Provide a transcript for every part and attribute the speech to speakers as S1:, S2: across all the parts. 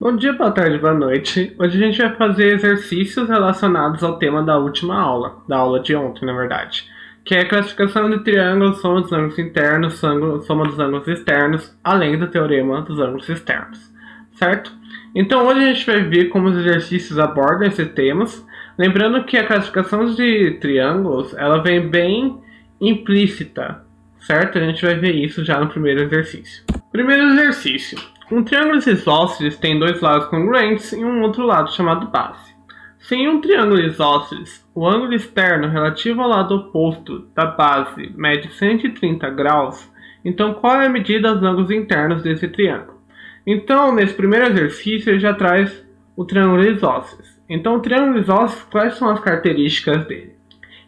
S1: Bom dia, boa tarde, boa noite. Hoje a gente vai fazer exercícios relacionados ao tema da última aula, da aula de ontem, na verdade, que é a classificação de triângulos, soma dos ângulos internos, soma dos ângulos externos, além do teorema dos ângulos externos, certo? Então hoje a gente vai ver como os exercícios abordam esses temas, lembrando que a classificação de triângulos, ela vem bem implícita, certo? A gente vai ver isso já no primeiro exercício. Primeiro exercício. Um triângulo isósceles tem dois lados congruentes e um outro lado chamado base. Se em um triângulo isósceles o ângulo externo relativo ao lado oposto da base mede 130 graus, então qual é a medida dos ângulos internos desse triângulo? Então, nesse primeiro exercício, ele já traz o triângulo isósceles. Então, o triângulo isósceles, quais são as características dele?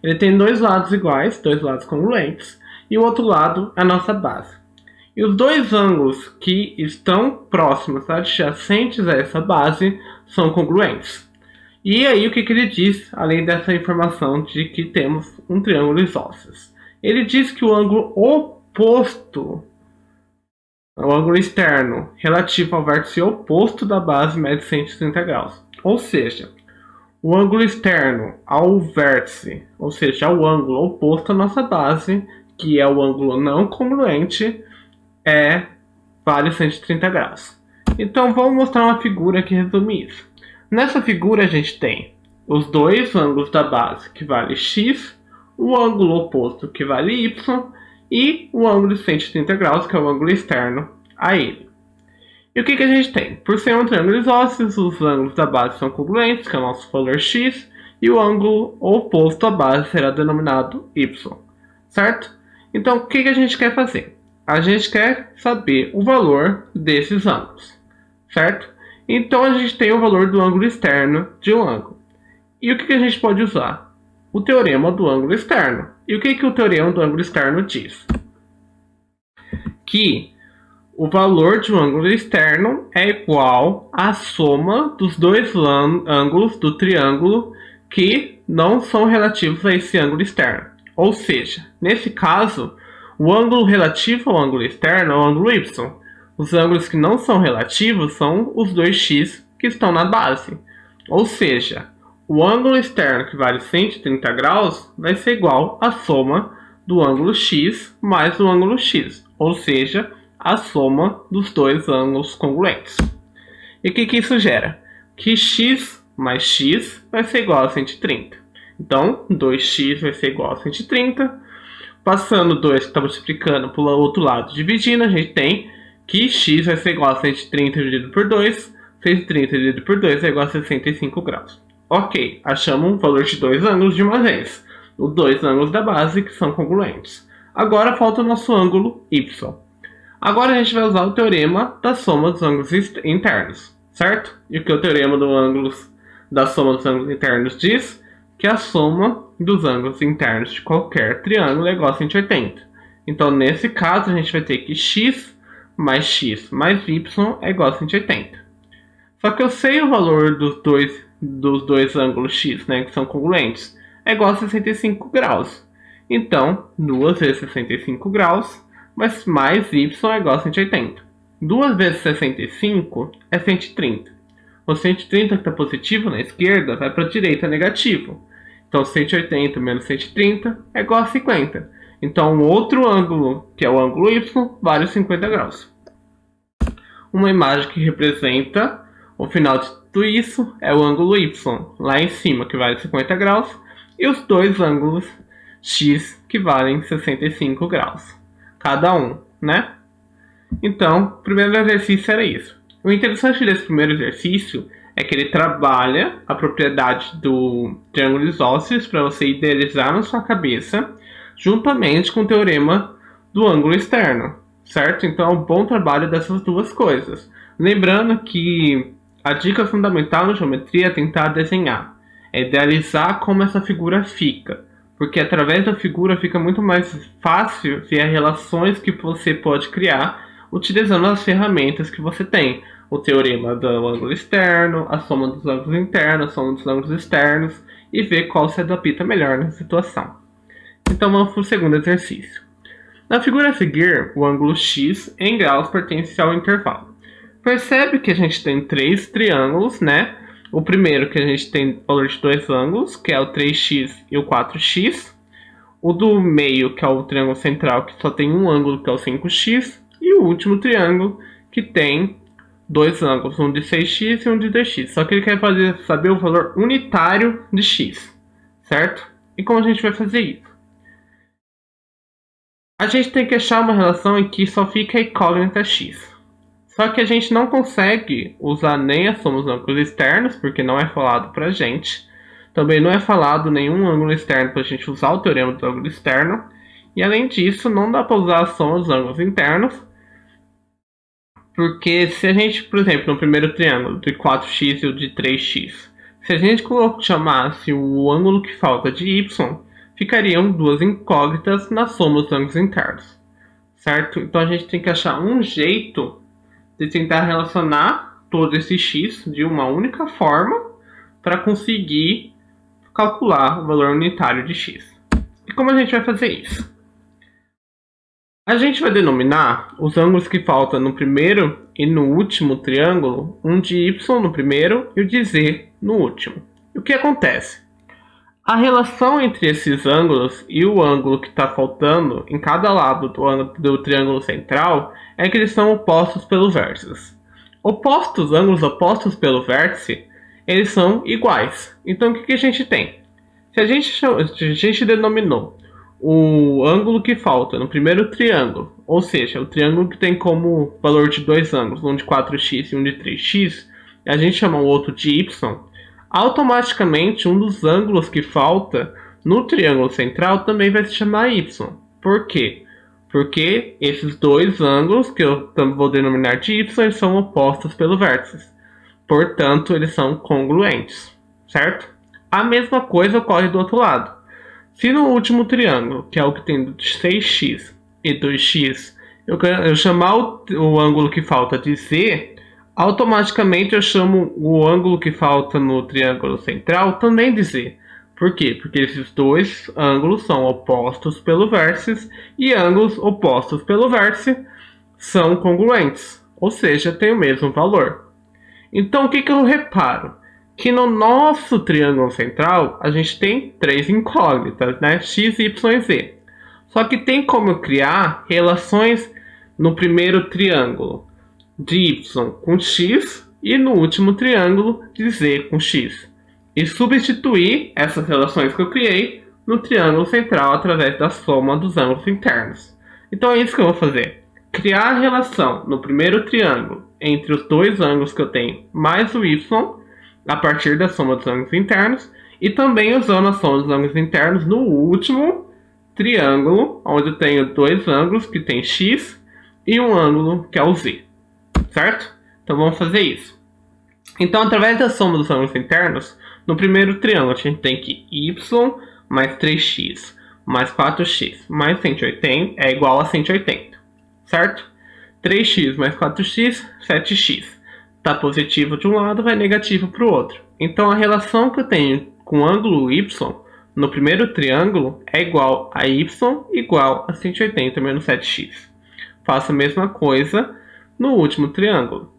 S1: Ele tem dois lados iguais, dois lados congruentes, e o outro lado é a nossa base. E os dois ângulos que estão próximos, adjacentes a essa base, são congruentes. E aí o que ele diz, além dessa informação de que temos um triângulo isósceles? Ele diz que o ângulo oposto, o ângulo externo, relativo ao vértice oposto da base, mede 130 graus. Ou seja, o ângulo externo ao vértice, ou seja, ao ângulo oposto à nossa base, que é o ângulo não congruente, vale 130 graus. Então vamos mostrar uma figura que resume isso. Nessa figura a gente tem os dois ângulos da base que vale x, o ângulo oposto que vale y e o ângulo de 130 graus que é o ângulo externo a ele. E o que a gente tem? Por ser um triângulo isósceles, os ângulos da base são congruentes, que é o nosso valor x, e o ângulo oposto à base será denominado y, certo? Então o que a gente quer fazer? A gente quer saber o valor desses ângulos, certo? Então a gente tem o valor do ângulo externo de um ângulo. E o que a gente pode usar? O teorema do ângulo externo. E o que o teorema do ângulo externo diz? Que o valor de um ângulo externo é igual à soma dos dois ângulos do triângulo que não são relativos a esse ângulo externo. Ou seja, nesse caso, o ângulo relativo ao ângulo externo é o ângulo y. Os ângulos que não são relativos são os 2x que estão na base. Ou seja, o ângulo externo que vale 130 graus vai ser igual à soma do ângulo x mais o ângulo x. Ou seja, a soma dos dois ângulos congruentes. E o que isso gera? Que x mais x vai ser igual a 130. Então, 2x vai ser igual a 130. Passando 2 que está multiplicando para o outro lado, dividindo, a gente tem que x vai ser igual a 130 dividido por 2. 130 dividido por 2 é igual a 65 graus. Ok, achamos o valor de dois ângulos de uma vez. Os dois ângulos da base que são congruentes. Agora falta o nosso ângulo y. Agora a gente vai usar o teorema da soma dos ângulos internos, certo? E o que o teorema da soma dos ângulos internos diz? Que a soma dos ângulos internos de qualquer triângulo é igual a 180. Então, nesse caso, a gente vai ter que x mais y é igual a 180. Só que eu sei o valor dos dois ângulos x, né, que são congruentes, é igual a 65 graus. Então, 2 vezes 65 graus, mas mais y é igual a 180. 2 vezes 65 é 130. O 130 que está positivo na esquerda vai para a direita negativo. Então 180 menos 130 é igual a 50. Então o outro ângulo, que é o ângulo y, vale 50 graus. Uma imagem que representa o final de tudo isso é o ângulo y, lá em cima, que vale 50 graus, e os dois ângulos x, que valem 65 graus. Cada um, né? Então, o primeiro exercício era isso. O interessante desse primeiro exercício é que ele trabalha a propriedade do triângulo isósceles para você idealizar na sua cabeça, juntamente com o teorema do ângulo externo, certo? Então é um bom trabalho dessas duas coisas. Lembrando que a dica fundamental na geometria é tentar desenhar, é idealizar como essa figura fica, porque através da figura fica muito mais fácil ver as relações que você pode criar utilizando as ferramentas que você tem. O teorema do ângulo externo, a soma dos ângulos internos, a soma dos ângulos externos, e ver qual se adapta melhor na situação. Então vamos para o segundo exercício. Na figura a seguir, o ângulo x em graus pertence ao intervalo Percebe que a gente tem três triângulos, né? O primeiro que a gente tem valor de dois ângulos, que é o 3x e o 4x. O do meio, que é o triângulo central, que só tem um ângulo, que é o 5x. E o último triângulo, que tem dois ângulos, um de 6x e um de 2x. Só que ele quer saber o valor unitário de x, certo? E como a gente vai fazer isso? A gente tem que achar uma relação em que só fica a incógnita x. Só que a gente não consegue usar nem a soma dos ângulos externos, porque não é falado pra gente. Também não é falado nenhum ângulo externo para a gente usar o teorema do ângulo externo. E além disso, não dá para usar a soma dos ângulos internos, porque se a gente, por exemplo, no primeiro triângulo de 4x e o de 3x, se a gente chamasse o ângulo que falta de y, ficariam duas incógnitas na soma dos ângulos internos, certo? Então a gente tem que achar um jeito de tentar relacionar todo esse x de uma única forma para conseguir calcular o valor unitário de x. E como a gente vai fazer isso? A gente vai denominar os ângulos que faltam no primeiro e no último triângulo, um de y no primeiro e o de z no último. E o que acontece? A relação entre esses ângulos e o ângulo que está faltando em cada lado do triângulo central é que eles são opostos pelos vértices. Ângulos opostos pelo vértice, eles são iguais. Então o que a gente tem? Se a gente denominou o ângulo que falta no primeiro triângulo, ou seja, o triângulo que tem como valor de dois ângulos, um de 4x e um de 3x, a gente chama o outro de y, automaticamente um dos ângulos que falta no triângulo central também vai se chamar y. Por quê? Porque esses dois ângulos, que eu vou denominar de y, eles são opostos pelo vértice. Portanto, eles são congruentes, certo? A mesma coisa ocorre do outro lado. Se no último triângulo, que é o que tem 6x e 2x, eu chamar o ângulo que falta de z, automaticamente eu chamo o ângulo que falta no triângulo central também de z. Por quê? Porque esses dois ângulos são opostos pelo vértice e ângulos opostos pelo vértice são congruentes, ou seja, têm o mesmo valor. Então o que eu reparo? Que no nosso triângulo central a gente tem três incógnitas, né? X, Y e Z. Só que tem como eu criar relações no primeiro triângulo de Y com X e no último triângulo de Z com X. E substituir essas relações que eu criei no triângulo central através da soma dos ângulos internos. Então é isso que eu vou fazer. Criar a relação no primeiro triângulo entre os dois ângulos que eu tenho mais o Y a partir da soma dos ângulos internos e também usando a soma dos ângulos internos no último triângulo, onde eu tenho dois ângulos que tem x e um ângulo que é o z, certo? Então vamos fazer isso. Então, através da soma dos ângulos internos, no primeiro triângulo a gente tem que y mais 3x mais 4x mais 180 é igual a 180, certo? 3x mais 4x, 7x. Está positivo de um lado, vai negativo para o outro. Então a relação que eu tenho com o ângulo y no primeiro triângulo é igual a y igual a 180 menos 7x. Faço a mesma coisa no último triângulo,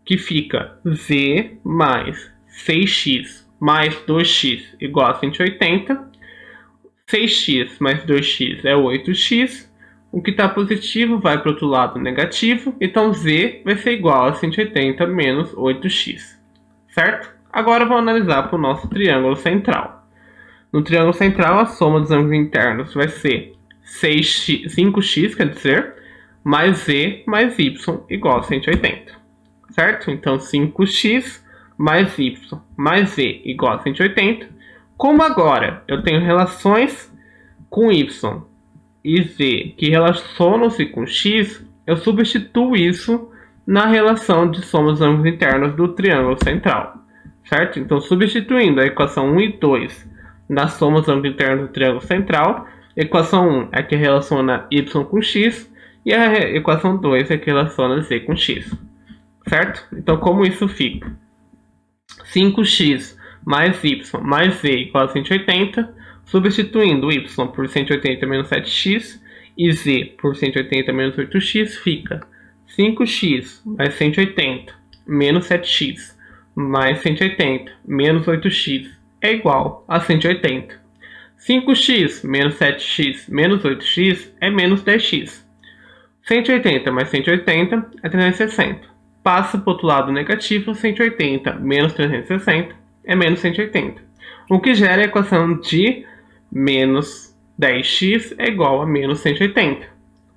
S1: que fica z mais 6x mais 2x igual a 180. 6x mais 2x é 8x. O que está positivo vai para o outro lado negativo, então z vai ser igual a 180 menos 8x, certo? Agora vamos analisar para o nosso triângulo central. No triângulo central, a soma dos ângulos internos vai ser 5x, quer dizer, mais z mais y igual a 180, certo? Então 5x mais y mais z igual a 180. Como agora eu tenho relações com y e z que relacionam-se com x, eu substituo isso na relação de soma dos ângulos internos do triângulo central, certo? Então, substituindo a equação 1 e 2 na soma dos ângulos internos do triângulo central, a equação 1 é que relaciona y com x e a equação 2 é que relaciona z com x, certo? Então, como isso fica? 5x mais y mais z igual a 180. Substituindo y por 180 menos 7x e z por 180 menos 8x, fica 5x mais 180 menos 7x mais 180 menos 8x é igual a 180. 5x menos 7x menos 8x é menos 10x. 180 mais 180 é 360. Passa para o outro lado negativo, 180 menos 360 é menos 180. O que gera a equação de menos 10x é igual a menos 180,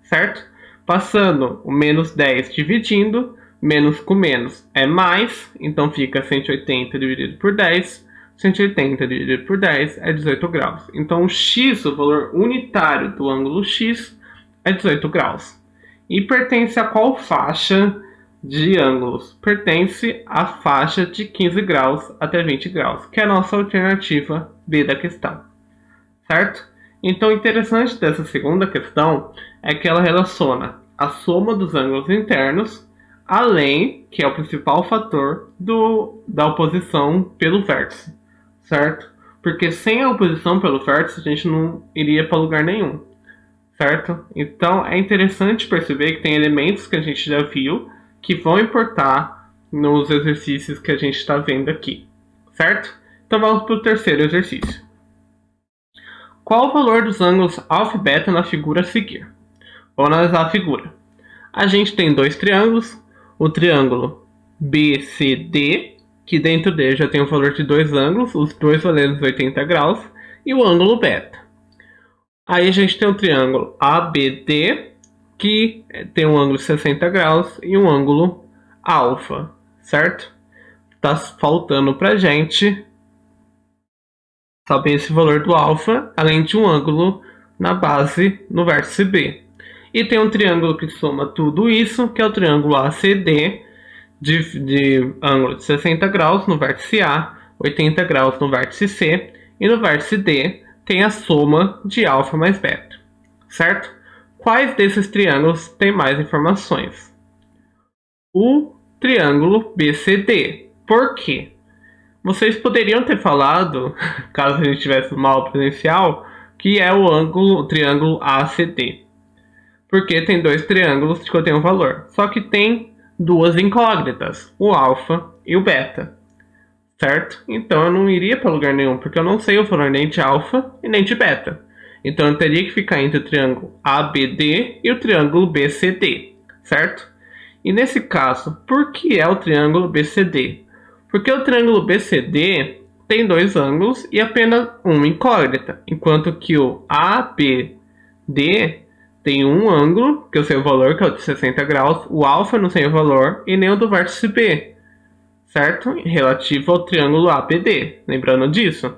S1: certo? Passando o menos 10 dividindo, menos com menos é mais, então fica 180 dividido por 10, 180 dividido por 10 é 18 graus. Então o x, o valor unitário do ângulo x, é 18 graus. E pertence a qual faixa de ângulos? Pertence à faixa de 15 graus até 20 graus, que é a nossa alternativa B da questão, certo? Então o interessante dessa segunda questão é que ela relaciona a soma dos ângulos internos, além, que é o principal fator, da oposição pelo vértice, certo? Porque sem a oposição pelo vértice a gente não iria para lugar nenhum, certo? Então é interessante perceber que tem elementos que a gente já viu que vão importar nos exercícios que a gente está vendo aqui, certo? Então vamos para o terceiro exercício. Qual o valor dos ângulos alfa e beta na figura a seguir? Vamos analisar a figura. A gente tem dois triângulos, o triângulo BCD, que dentro dele já tem o valor de dois ângulos, os dois valendo 80 graus, e o ângulo beta. Aí a gente tem o triângulo ABD, que tem um ângulo de 60 graus e um ângulo alfa, certo? Tá faltando pra gente saber esse valor do alfa, além de um ângulo na base no vértice B. E tem um triângulo que soma tudo isso, que é o triângulo ACD, de ângulo de 60 graus no vértice A, 80 graus no vértice C, e no vértice D tem a soma de alfa mais beta, certo? Quais desses triângulos tem mais informações? O triângulo BCD. Por quê? Vocês poderiam ter falado, caso a gente tivesse uma aula presencial, que é o triângulo ACD. Porque tem dois triângulos que têm um valor. Só que tem duas incógnitas, o alfa e o beta. Certo? Então eu não iria para lugar nenhum, porque eu não sei o valor nem de alfa e nem de beta. Então eu teria que ficar entre o triângulo ABD e o triângulo BCD. Certo? E nesse caso, por que é o triângulo BCD? Porque o triângulo BCD tem dois ângulos e apenas uma incógnita, enquanto que o ABD tem um ângulo, que eu sei o valor, que é o de 60 graus, o alfa não sei o valor, e nem o do vértice B, certo? Relativo ao triângulo ABD, lembrando disso.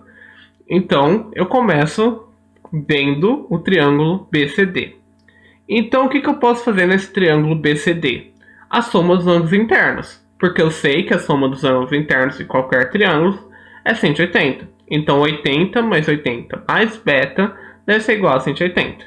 S1: Então, eu começo vendo o triângulo BCD. Então, o que eu posso fazer nesse triângulo BCD? A soma dos ângulos internos, porque eu sei que a soma dos ângulos internos de qualquer triângulo é 180. Então 80 mais 80 mais beta deve ser igual a 180.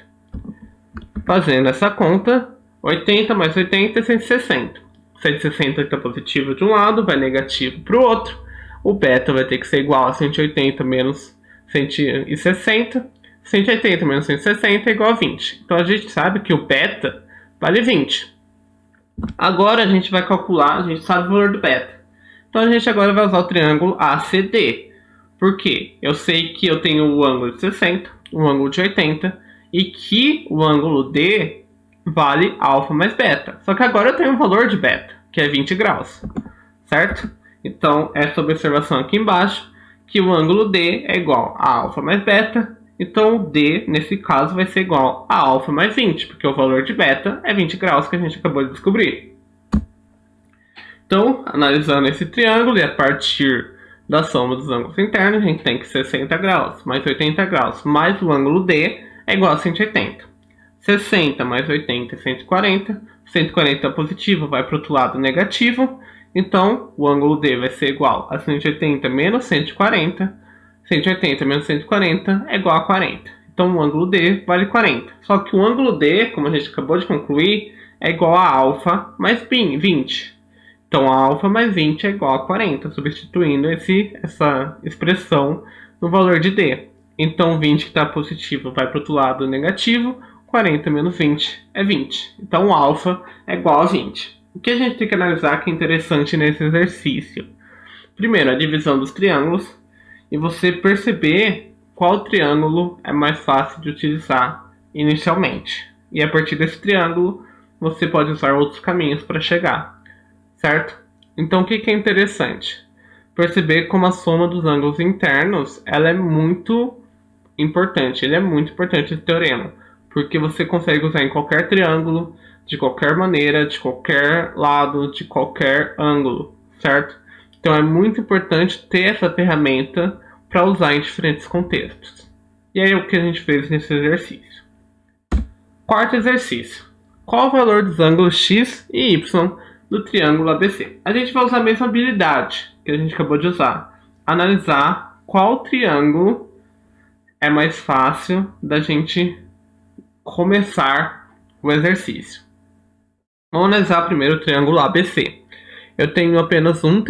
S1: Fazendo essa conta, 80 mais 80 é 160. 160 está positivo de um lado, vai negativo para o outro. O beta vai ter que ser igual a 180 menos 160. 180 menos 160 é igual a 20. Então a gente sabe que o beta vale 20. Agora a gente vai calcular, a gente sabe o valor do beta. Então a gente agora vai usar o triângulo ACD. Por quê? Eu sei que eu tenho o ângulo de 60, o ângulo de 80 e que o ângulo D vale alfa mais beta. Só que agora eu tenho um valor de beta, que é 20 graus, certo? Então essa observação aqui embaixo, que o ângulo D é igual a alfa mais beta. Então o D, nesse caso, vai ser igual a alfa mais 20, porque o valor de beta é 20 graus que a gente acabou de descobrir. Então, analisando esse triângulo e a partir da soma dos ângulos internos, a gente tem que 60 graus mais 80 graus mais o ângulo D é igual a 180. 60 mais 80 é 140. 140 positivo vai para o outro lado negativo. Então, o ângulo D vai ser igual a 180 menos 140. 180 menos 140 é igual a 40. Então o ângulo D vale 40. Só que o ângulo D, como a gente acabou de concluir, é igual a alfa mais 20. Então a alfa mais 20 é igual a 40, substituindo essa expressão no valor de D. Então 20 que está positivo vai para o outro lado negativo, 40 menos 20 é 20. Então, o alfa é igual a 20. O que a gente tem que analisar que é interessante nesse exercício? Primeiro, a divisão dos triângulos e você perceber qual triângulo é mais fácil de utilizar inicialmente. E a partir desse triângulo, você pode usar outros caminhos para chegar, certo? Então, o que é interessante? Perceber como a soma dos ângulos internos ela é muito importante. Ele é muito importante esse teorema, porque você consegue usar em qualquer triângulo, de qualquer maneira, de qualquer lado, de qualquer ângulo, certo? Então é muito importante ter essa ferramenta para usar em diferentes contextos. E aí o que a gente fez nesse exercício? Quarto exercício. Qual o valor dos ângulos x e y do triângulo ABC? A gente vai usar a mesma habilidade que a gente acabou de usar. Analisar qual triângulo é mais fácil da gente começar o exercício. Vamos analisar primeiro o triângulo ABC. Eu tenho apenas um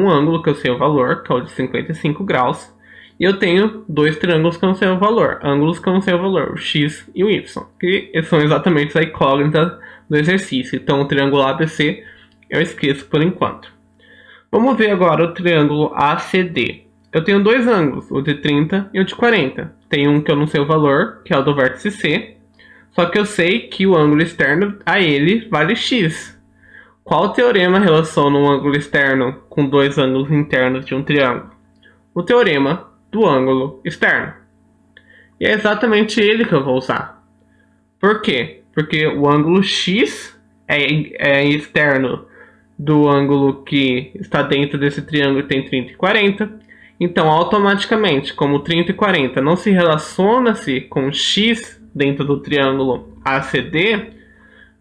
S1: ângulo que eu sei o valor, que é o de 55 graus. E eu tenho dois triângulos que eu não sei o valor, ângulos que eu não sei o valor, o x e o y, que são exatamente a incógnita do exercício. Então o triângulo ABC eu esqueço por enquanto. Vamos ver agora o triângulo ACD. Eu tenho dois ângulos, o de 30 e o de 40. Tem um que eu não sei o valor, que é o do vértice C. Só que eu sei que o ângulo externo a ele vale x. Qual teorema relaciona um ângulo externo com dois ângulos internos de um triângulo? O teorema do ângulo externo. E é exatamente ele que eu vou usar. Por quê? Porque o ângulo x é externo do ângulo que está dentro desse triângulo que tem 30 e 40. Então, automaticamente, como 30 e 40 não se relaciona-se com x dentro do triângulo ACD,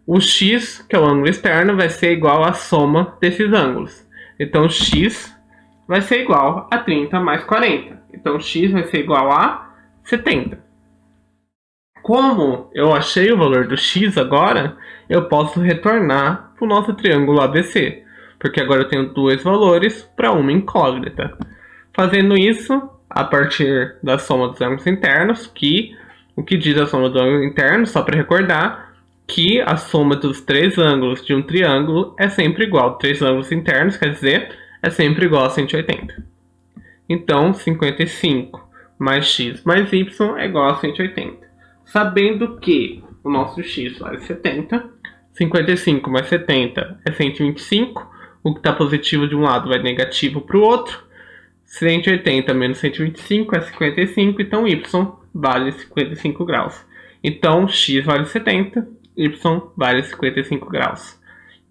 S1: o x, que é o ângulo externo, vai ser igual à soma desses ângulos. Então, x vai ser igual a 30 mais 40. Então, x vai ser igual a 70. Como eu achei o valor do x agora, eu posso retornar para o nosso triângulo ABC, porque agora eu tenho dois valores para uma incógnita. Fazendo isso, a partir da soma dos ângulos internos, que o que diz a soma do ângulo interno, só para recordar, que a soma dos três ângulos de um triângulo é sempre igual. Três ângulos internos, quer dizer, é sempre igual a 180. Então, 55 mais x mais y é igual a 180. Sabendo que o nosso x vale 70, 55 mais 70 é 125, o que está positivo de um lado vai negativo para o outro. 180 menos 125 é 55, então y vale 55 graus. Então, x vale 70, y vale 55 graus.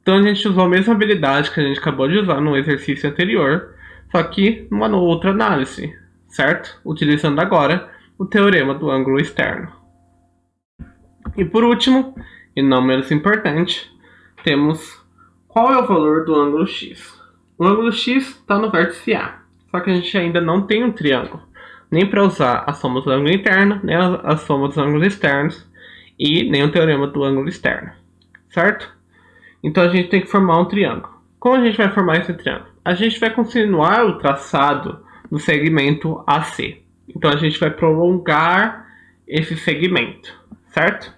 S1: Então, a gente usou a mesma habilidade que a gente acabou de usar no exercício anterior, só que numa outra análise, certo? Utilizando agora o teorema do ângulo externo. E por último, e não menos importante, temos qual é o valor do ângulo x. O ângulo x está no vértice A. Só que a gente ainda não tem um triângulo, nem para usar a soma do ângulo interno, nem a soma dos ângulos externos, e nem o teorema do ângulo externo, certo? Então a gente tem que formar um triângulo. Como a gente vai formar esse triângulo? A gente vai continuar o traçado do segmento AC. Então a gente vai prolongar esse segmento, certo?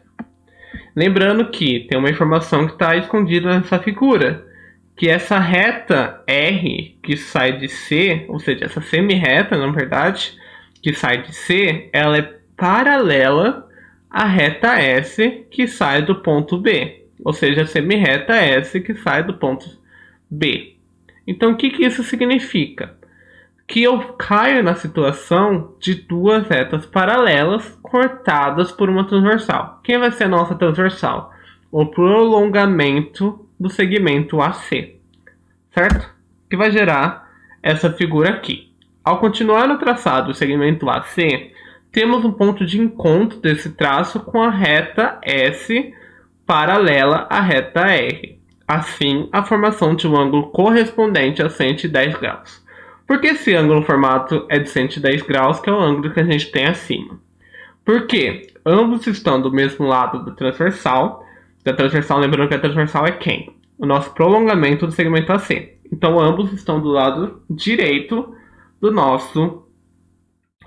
S1: Lembrando que tem uma informação que está escondida nessa figura, que essa reta R que sai de C, ou seja, essa semi-reta, na verdade, que sai de C, ela é paralela à reta S que sai do ponto B, ou seja, a semi-reta S que sai do ponto B. Então, o que isso significa? Que eu caio na situação de duas retas paralelas cortadas por uma transversal. Quem vai ser a nossa transversal? O prolongamento do segmento AC, certo? Que vai gerar essa figura aqui. Ao continuar no traçado do segmento AC, temos um ponto de encontro desse traço com a reta S paralela à reta R. Assim, a formação de um ângulo correspondente a 110 graus. Por que esse ângulo formado é de 110 graus, que é o ângulo que a gente tem acima? Porque ambos estão do mesmo lado da transversal, lembrando que a transversal é quem? O nosso prolongamento do segmento AC. Então, ambos estão do lado direito do nosso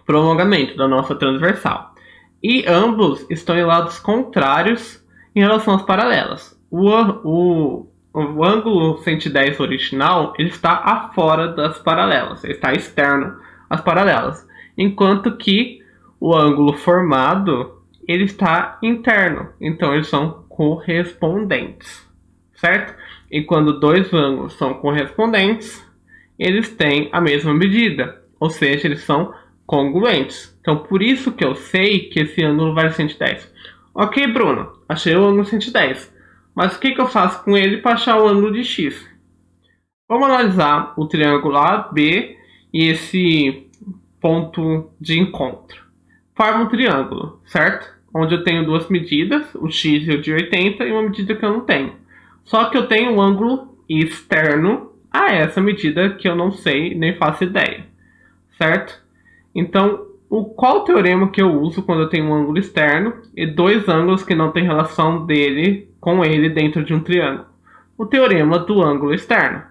S1: prolongamento, da nossa transversal. E ambos estão em lados contrários em relação às paralelas. O ângulo 110 original ele está afora das paralelas, ele está externo às paralelas, enquanto que o ângulo formado ele está interno, então eles são correspondentes, certo? E quando dois ângulos são correspondentes, eles têm a mesma medida, ou seja, eles são congruentes. Então, por isso que eu sei que esse ângulo vale 110. Ok, Bruno, achei o ângulo 110. Mas o que eu faço com ele para achar o ângulo de x? Vamos analisar o triângulo AB e esse ponto de encontro. Forma um triângulo, certo? Onde eu tenho duas medidas, o x e o de 80, e uma medida que eu não tenho. Só que eu tenho um ângulo externo a essa medida que eu não sei nem faço ideia, certo? Então, qual o teorema que eu uso quando eu tenho um ângulo externo e dois ângulos que não têm relação dele com ele dentro de um triângulo? O teorema do ângulo externo.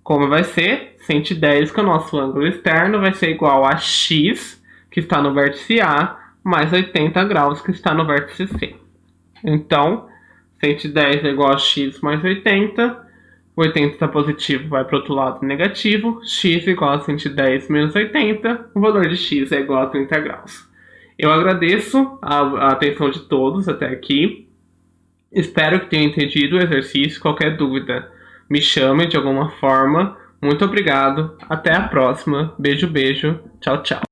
S1: Como vai ser? 110, que é o nosso ângulo externo, vai ser igual a x, que está no vértice A, mais 80 graus, que está no vértice C. Então, 110 é igual a x mais 80. 80 está positivo, vai para o outro lado negativo. X igual a 110 menos 80. O valor de x é igual a 30 graus. Eu agradeço a atenção de todos até aqui. Espero que tenham entendido o exercício. Qualquer dúvida, me chame de alguma forma. Muito obrigado. Até a próxima. Beijo, beijo. Tchau, tchau.